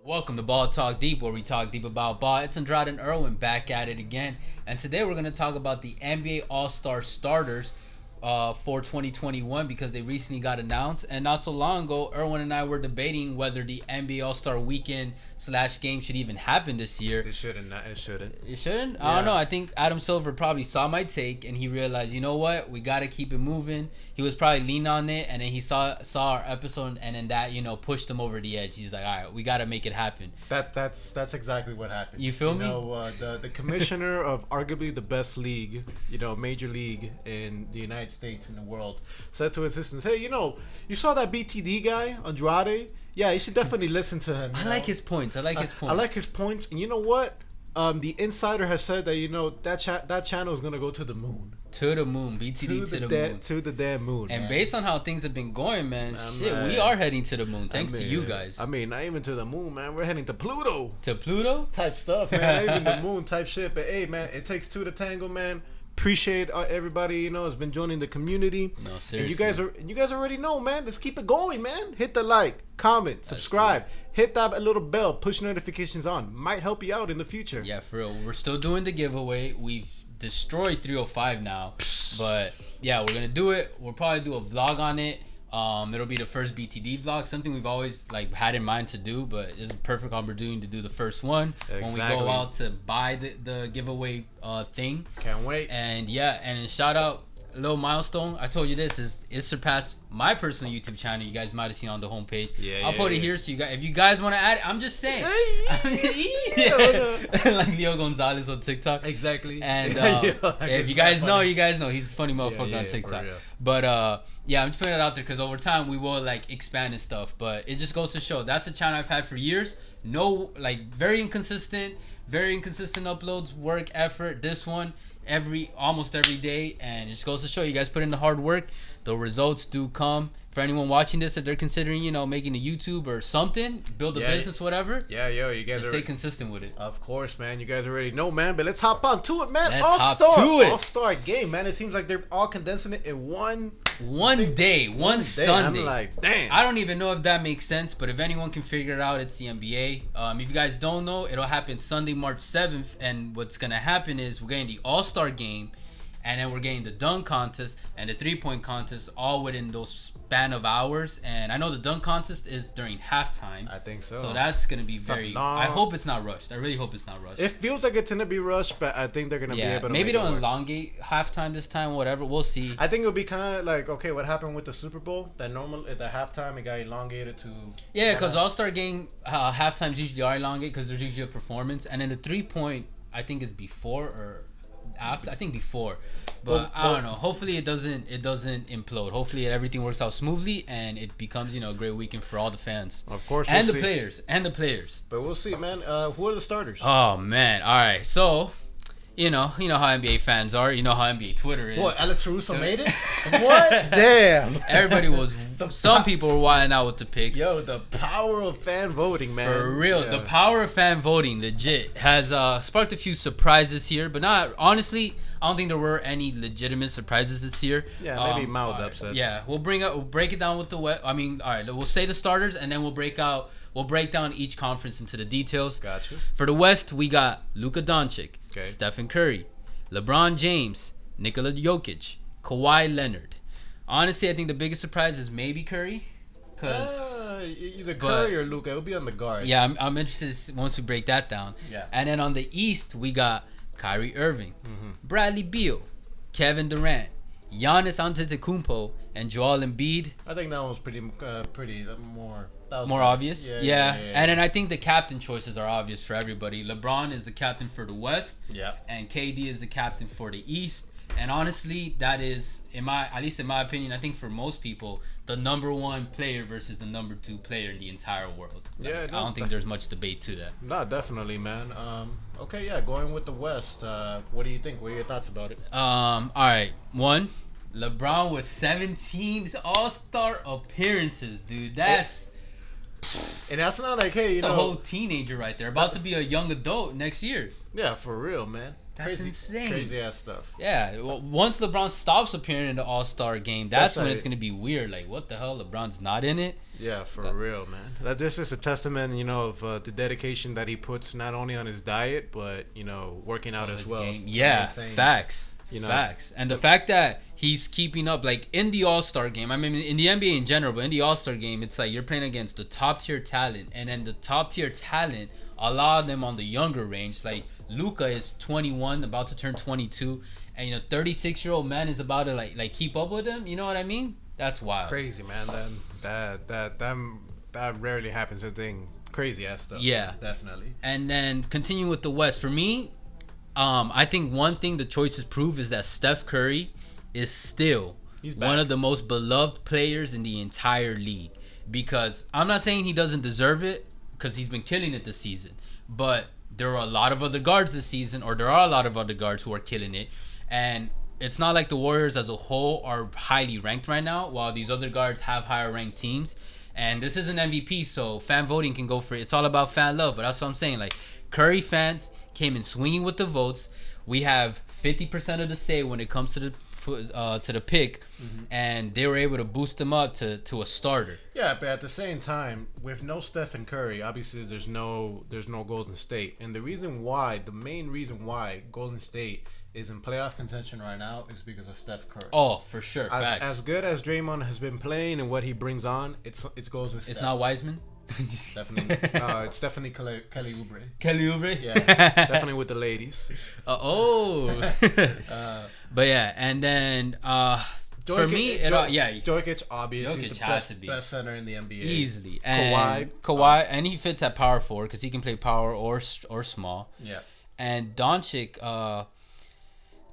Welcome to Ball Talk Deep, where we talk deep about ball. It's Andrade and Irwin back at it again. And today we're going to talk about the NBA All-Star starters for 2021 because they recently got announced. And not so long ago, Irwin and I were debating whether the NBA All-Star weekend / game should even happen this year. It shouldn't. It shouldn't. It shouldn't? Yeah. I don't know. I think Adam Silver probably saw my take and he realized, you know what? We got to keep it moving. He was probably leaning on it, and then he saw our episode, and then that, pushed him over the edge. He's like, all right, we got to make it happen. That's exactly what happened. You feel me? The commissioner of arguably the best league, major league in the United States and the world, said to his assistants, hey, you saw that BTD guy, Andrade? Yeah, you should definitely listen to him. I like his points. I like his points. And you know what? The insider has said that that channel is gonna go to the moon. To the moon, BTD to the moon. To the damn moon. And man. Based on how things have been going, man, we are heading to the moon. Thanks to you guys. Not even to the moon, man. We're heading to Pluto. To Pluto? Type stuff, man. Not even the moon type shit. But hey, man, it takes two to tango, man. Appreciate everybody, has been joining the community. No, seriously. And you guys already know, man. Let's keep it going, man. Hit the like, comment, subscribe. Hit that little bell, push notifications on. Might help you out in the future. Yeah, for real. We're still doing the giveaway. We've destroyed 305 now. But yeah, we're gonna do it. We'll probably do a vlog on it. It'll be the first BTD vlog, something we've always had in mind to do, but it's a perfect opportunity to do the first one when we go out to buy the giveaway thing. Can't wait. And yeah, and shout out, a little milestone. I told you it surpassed my personal YouTube channel. You guys might have seen on the homepage. I'll put it here so you guys, if you guys want to add it, I'm just saying. Like Leo Gonzalez on TikTok. Exactly. And if you guys know, he's a funny motherfucker on TikTok. But I'm just putting it out there because over time we will expand and stuff. But it just goes to show that's a channel I've had for years. No, very inconsistent uploads, work, effort. This one almost every day, and it just goes to show you guys put in the hard work, the results do come. For anyone watching this, if they're considering making a YouTube or something, build a business, whatever, you guys just stay consistent with it. Of course, man. You guys already know, man. But let's hop on to it, man. All-Star game, man. It seems like they're all condensing it in one day, one Sunday. I'm like, damn. I don't even know if that makes sense, but if anyone can figure it out, it's the NBA. If you guys don't know, it'll happen Sunday, March 7th, and what's gonna happen is we're getting the All-Star game, and then we're getting the dunk contest and the 3-point contest all within those span of hours. And I know the dunk contest is during halftime. I think so. So that's going to be I hope it's not rushed. I really hope it's not rushed. It feels like it's going to be rushed, but I think they're going to be able to maybe they'll elongate halftime this time, whatever. We'll see. I think it'll be kind of like, okay, what happened with the Super Bowl? That normal at the halftime, it got elongated to... Yeah, because All-Star game halftimes usually are elongated because there's usually a performance. And then the 3-point, I think, is before or... after. I think before, but I don't know. Hopefully it doesn't implode. Hopefully everything works out smoothly and it becomes a great weekend for all the fans. Of course, and the players. But we'll see, man. Who are the starters? Oh man! All right, so. You know how NBA fans are. You know how NBA Twitter is. What, Alex Caruso made it? What? Damn. Everybody was... Some people were wilding out with the picks. Yo, the power of fan voting, man. For real. Yeah. The power of fan voting, legit, has sparked a few surprises here. But honestly, I don't think there were any legitimate surprises this year. Yeah, maybe mild upsets. Yeah, we'll break it down with all right, we'll say the starters, and then we'll break down each conference into the details. Gotcha. For the West, we got Luka Doncic, Stephen Curry, LeBron James, Nikola Jokic, Kawhi Leonard. Honestly, I think the biggest surprise is maybe Curry. Either Curry or Luka. It'll be on the guards. Yeah, I'm interested once we break that down. Yeah. And then on the East, we got Kyrie Irving, Bradley Beal, Kevin Durant, Giannis Antetokounmpo, and Joel Embiid. I think that one's pretty more... More obvious? Yeah. And then I think the captain choices are obvious for everybody. LeBron is the captain for the West. Yeah. And KD is the captain for the East. And honestly, that is, at least in my opinion, I think for most people, the number one player versus the number two player in the entire world. I don't think there's much debate to that. No, definitely, man. Okay, yeah, going with the West. What do you think? What are your thoughts about it? All right. One, LeBron with 17 All-Star appearances, dude. That's... And that's not like, hey, a whole teenager right there, about to be a young adult next year. Yeah, for real, man. That's insane. Crazy ass stuff. Yeah, well, once LeBron stops appearing in the All-Star game, that's when it's gonna be weird. Like, what the hell? LeBron's not in it. Yeah, for real, man. That this is a testament, of the dedication that he puts not only on his diet, but working out as well. Yeah, facts. Facts. And the fact that he's keeping up, like in the All-Star game, I mean, in the NBA in general, but in the All-Star game, it's like you're playing against the top tier talent, and then the top tier talent, a lot of them on the younger range, like Luka is 21, about to turn 22, and 36-year-old man is about to like keep up with him. You know what I mean? That's wild. Crazy, man. That rarely happens. A thing crazy ass stuff. Yeah, definitely. And then continue with the West. For me, I think one thing the choices prove is that Steph Curry is still one of the most beloved players in the entire league. Because I'm not saying he doesn't deserve it, because he's been killing it this season. But there are a lot of other guards this season, or there are a lot of other guards who are killing it. And it's not like the Warriors as a whole are highly ranked right now, while these other guards have higher ranked teams. And this is an MVP, so fan voting can go for it. It's all about fan love, but that's what I'm saying. Like, Curry fans came in swinging with the votes. We have 50% of the say when it comes to the pick, and they were able to boost him up to a starter. Yeah, but at the same time, with no Steph and Curry, obviously there's no Golden State, and the main reason why Golden State is in playoff contention right now is because of Steph Curry. Oh, for sure. Facts. As good as Draymond has been playing and what he brings on, it goes with Steph. It's not Wiseman? Definitely. It's definitely Kelly Oubre. Kelly Oubre? Yeah, definitely with the ladies. But yeah, and then for me, Jokic, obviously, is the best center in the NBA. Easily. And Kawhi, and he fits at power forward because he can play power or small. Yeah. And Doncic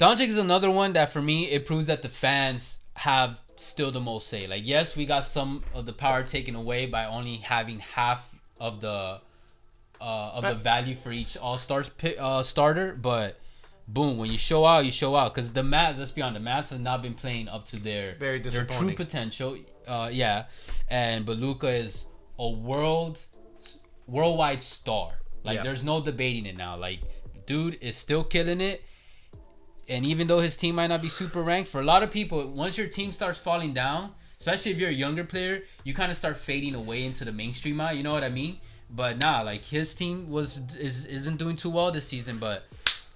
is another one that for me, it proves that the fans have still the most say. Like, yes, we got some of the power taken away by only having half of the value for each All-Stars starter, but boom, when you show out, you show out. Because the Mavs, let's be honest, the Mavs have not been playing up to their true potential. But Luka is a worldwide star. Like, there's no debating it now. Like, dude is still killing it. And even though his team might not be super ranked, for a lot of people, once your team starts falling down, especially if you're a younger player, you kind of start fading away into the mainstream eye. You know what I mean? But like his team isn't doing too well this season. But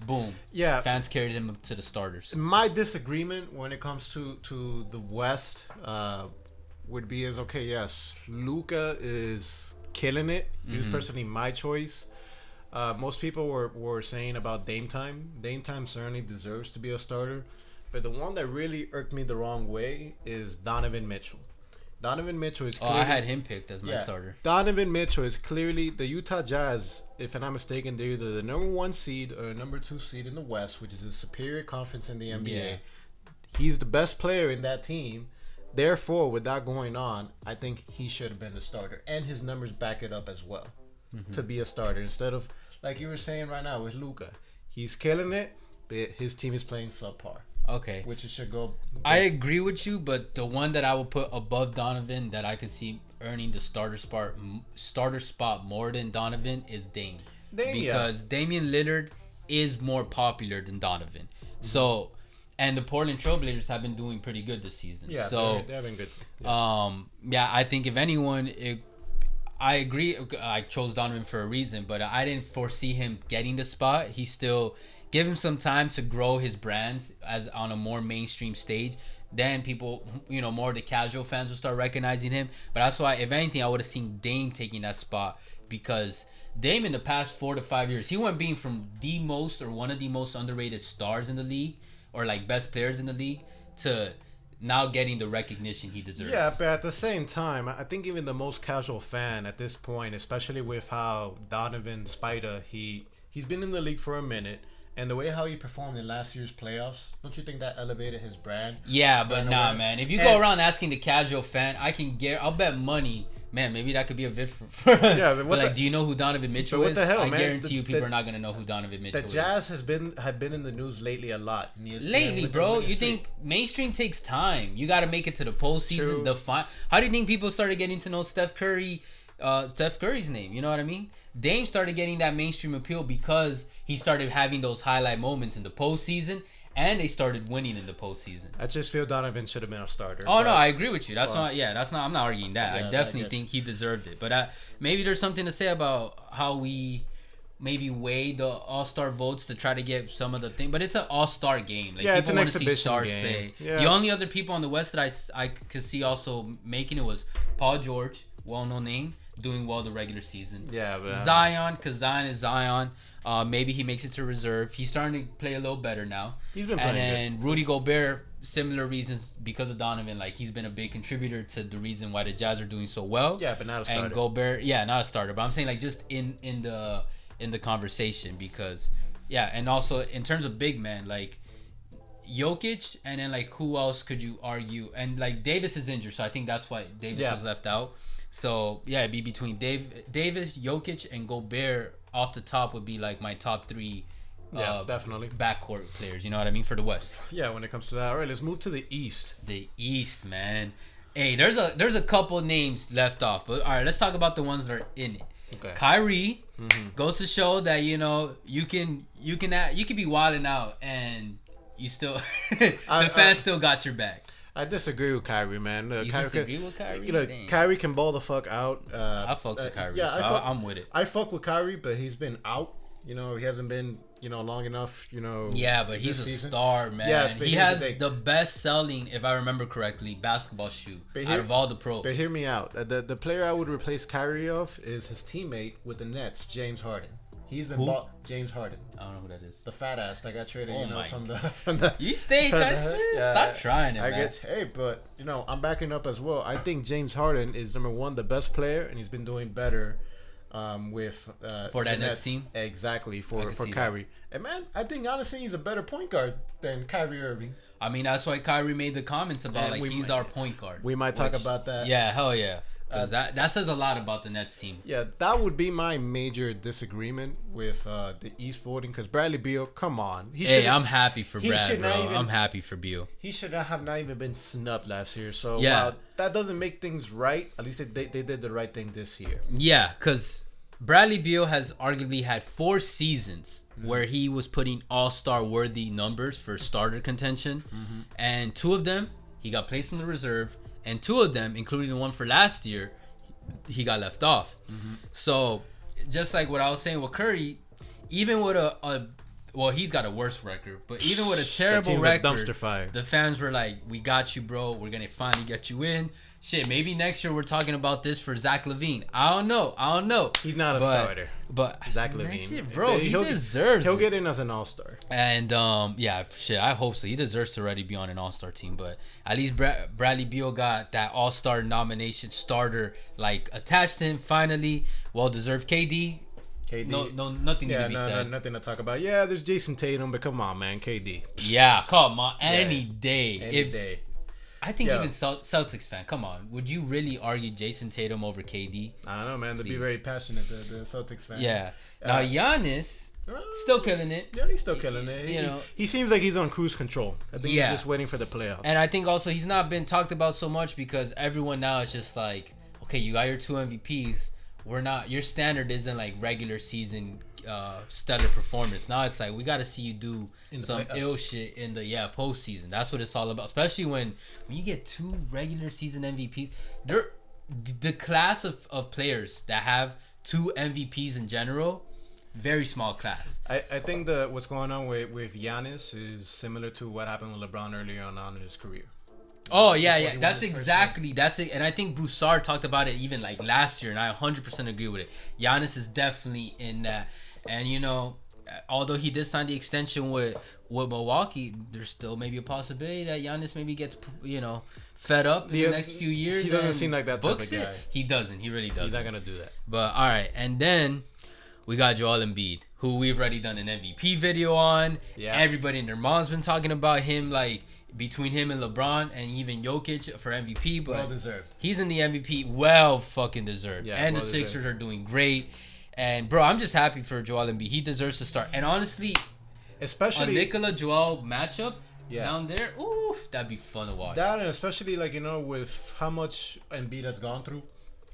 boom, fans carried him up to the starters. My disagreement when it comes to the West would be yes, Luka is killing it. He was personally my choice. Most people were saying about Dame Time. Dame Time certainly deserves to be a starter. But the one that really irked me the wrong way is Donovan Mitchell. Donovan Mitchell is clearly... I had him picked as my starter. Donovan Mitchell is clearly... The Utah Jazz, if I'm not mistaken, they're either the number 1 seed or number 2 seed in the West, which is a superior conference in the NBA. Yeah. He's the best player in that team. Therefore, with that going on, I think he should have been the starter. And his numbers back it up as well to be a starter. Instead of... Like you were saying right now with Luka, he's killing it, but his team is playing subpar. Okay. Which it should go. I agree with you, but the one that I will put above Donovan that I could see earning the starter spot more than Donovan is Dame. Because Damian Lillard is more popular than Donovan. Mm-hmm. So, and the Portland Trailblazers have been doing pretty good this season. Yeah, so they've been good. Yeah. I think if anyone, I agree. I chose Donovan for a reason, but I didn't foresee him getting the spot. He still give him some time to grow his brand as on a more mainstream stage. Then people, more of the casual fans will start recognizing him. But that's why, if anything, I would have seen Dame taking that spot, because Dame in the past 4 to 5 years, he went being from the most or one of the most underrated stars in the league, or like best players in the league, to now getting the recognition he deserves. Yeah, but at the same time, I think even the most casual fan at this point, especially with how Donovan Spider, he's been in the league for a minute, and the way how he performed in last year's playoffs, don't you think that elevated his brand? Yeah, but man. If you go around asking the casual fan, I'll bet money, man, maybe that could be a vid for yeah, but do you know who Donovan Mitchell is? What the hell, I man? guarantee you people are not going to know who Donovan Mitchell is. The Jazz have been in the news lately a lot. Lately, bro. You think mainstream takes time. You got to make it to the postseason. How do you think people started getting to know Steph Curry's name? You know what I mean? Dame started getting that mainstream appeal because he started having those highlight moments in the postseason. and they started winning in the postseason. I just feel Donovan should have been a starter. Oh no, I agree with you. That's not. I'm not arguing that. Yeah, I definitely think he deserved it. But maybe there's something to say about how we maybe weigh the all-star votes to try to get some of the thing. But it's an all-star game. Like, yeah, people it's an want to see exhibition stars game. play. Yeah. The only other people on the West that I could see also making it was Paul George, well-known name, doing well the regular season. Yeah, but, Zion, because Zion is Zion. Maybe he makes it to reserve. He's starting to play a little better now. He's been playing and Rudy Gobert, similar reasons because of Donovan. Like, he's been a big contributor to the reason why the Jazz are doing so well. Yeah, but not a starter. And Gobert, not a starter. But I'm saying, like, just in the conversation, because and also in terms of big man, like Jokic, and then like who else could you argue? And like Davis is injured, so I think that's why Davis was left out. So it'd be between Davis, Jokic, and Gobert. Off the top would be like my top three. Definitely backcourt players. You know what I mean, for the West. Yeah, when it comes to that. All right, let's move to the East. The East, man. Hey, there's a couple names left off, but all right, let's talk about the ones that are in it. Okay. Kyrie goes to show that you can be wilding out and you still the fans still got your back. I disagree with Kyrie, man. You disagree with Kyrie? Kyrie can ball the fuck out. I fucks with Kyrie, I'm with it. I fuck with Kyrie, but he's been out. He hasn't been, long enough, Yeah, but he's a star, man. Yeah, he has the best selling, if I remember correctly, basketball shoe out of all the pros. But hear me out. The player I would replace Kyrie of is his teammate with the Nets, James Harden. He's been bought. James Harden. I don't know who that is. The fat ass that got traded, from God. the. You stay that shit. Stop trying it, man. But I'm backing up as well. I think James Harden is number one, the best player, and he's been doing better. With for that Nets team, exactly for Kyrie. And man, I think honestly he's a better point guard than Kyrie Irving. I mean, that's why Kyrie made the comments about he's our point guard. We might talk about that. Yeah, hell yeah. Because that says a lot about the Nets team. Yeah, that would be my major disagreement with the East voting. Because Bradley Beal, come on. I'm happy for Brad, bro. I'm happy for Beal. He should have not even been snubbed last year. So while that doesn't make things right, at least they did the right thing this year. Yeah, because Bradley Beal has arguably had 4 seasons where he was putting all-star worthy numbers for starter contention. And 2 of them, he got placed in the reserve. And 2 of them, including the one for last year, he got left off. So, just like what I was saying with Curry, even with he's got a worse record, but even with a terrible record, dumpster fire. The fans were like, "We got you, bro. We're gonna finally get you in." Shit, maybe next year we're talking about this for Zach Levine. I don't know. He's not a starter. But Zach Levine, year, bro, he deserves. He'll get in as an all-star. And I hope so. He deserves to already be on an all-star team. But at least Bradley Beal got that all-star nomination starter attached to him finally. Well deserved. KD. No, nothing to be said. Nothing to talk about. Yeah, there's Jason Tatum, but come on, man, KD. Yeah, come on, any day. Any day. I think even Celtics fan, come on, would you really argue Jason Tatum over KD? I don't know, man. They'd be very passionate, the Celtics fan. Yeah. Now Giannis, still killing it. Yeah, he's still killing it. He seems like he's on cruise control. I think he's just waiting for the playoffs. And I think also he's not been talked about so much because everyone now is just like, okay, you got your 2 MVPs. Your standard isn't like regular season stellar performance. Now it's like we got to see you do some ill shit in the postseason. That's what it's all about. Especially when you get 2 regular season MVPs. The class of players that have 2 MVPs in general, very small class. I think what's going on with Giannis is similar to what happened with LeBron earlier on in his career. Oh yeah, that's it. And I think Broussard talked about it even last year, and I 100% agree with it. Giannis is definitely in that. And although he did sign the extension with Milwaukee, there's still maybe a possibility that Giannis maybe gets fed up in the next few years. He doesn't seem like that type of guy. He doesn't. He really doesn't. He's not gonna do that. But all right, and then we got Joel Embiid, who we've already done an MVP video on. Yeah. Everybody and their mom's been talking about him, between him and LeBron and even Jokic for MVP. But well deserved. He's in the MVP. Well fucking deserved. Yeah, and the Sixers are doing great. And bro, I'm just happy for Joel Embiid. He deserves to start. And honestly, especially a Nikola Joel matchup down there, oof, that'd be fun to watch. That, and especially with how much Embiid has gone through.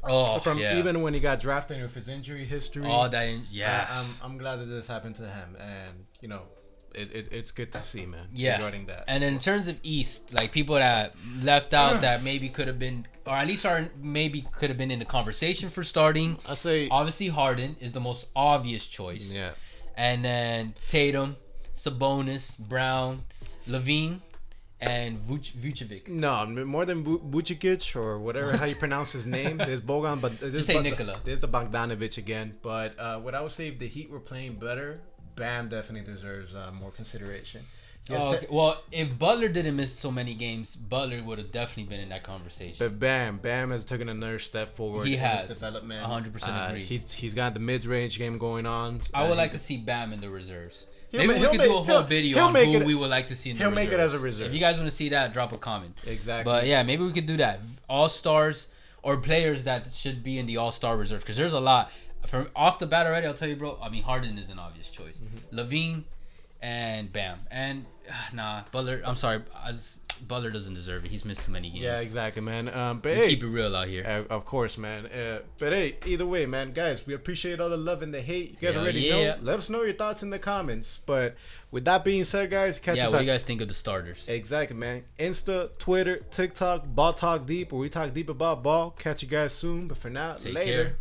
Even when he got drafted with his injury history. Oh, that I'm glad that this happened to him, and it's good to see, man. Yeah. Regarding that. And in terms of East, like people that left out that maybe could have been, or at least maybe could have been in the conversation for starting. I say obviously Harden is the most obvious choice. Yeah. And then Tatum, Sabonis, Brown, Levine, and Vucevic. No, more than Vucevic or whatever how you pronounce his name. There's Bogan, but just say Nikola. There's the Bogdanovic again. But what I would say, if the Heat were playing better, Bam definitely deserves more consideration. Okay. Well, if Butler didn't miss so many games, Butler would have definitely been in that conversation. But Bam has taken another step forward in his development. 100% agree. He's got the mid-range game going on. I would like to see Bam in the reserves. Maybe we could do a whole video on who we would like to see in the reserves. He'll make it as a reserve. If you guys want to see that, drop a comment. Exactly. But yeah, maybe we could do that. All-stars or players that should be in the all-star reserve, because there's a lot. From off the bat already, I'll tell you, bro. I mean, Harden is an obvious choice. Mm-hmm. Levine and Bam. And Butler. I'm sorry, Butler doesn't deserve it. He's missed too many games. Yeah, exactly, man. But hey, keep it real out here. Of course, man. But hey, either way, man, guys, we appreciate all the love and the hate. You guys already know. Let us know your thoughts in the comments. But with that being said, guys, catch us. What do you guys think of the starters? Exactly, man. Insta, Twitter, TikTok, Ball Talk Deep, where we talk deep about ball. Catch you guys soon. But for now, Take later. Care.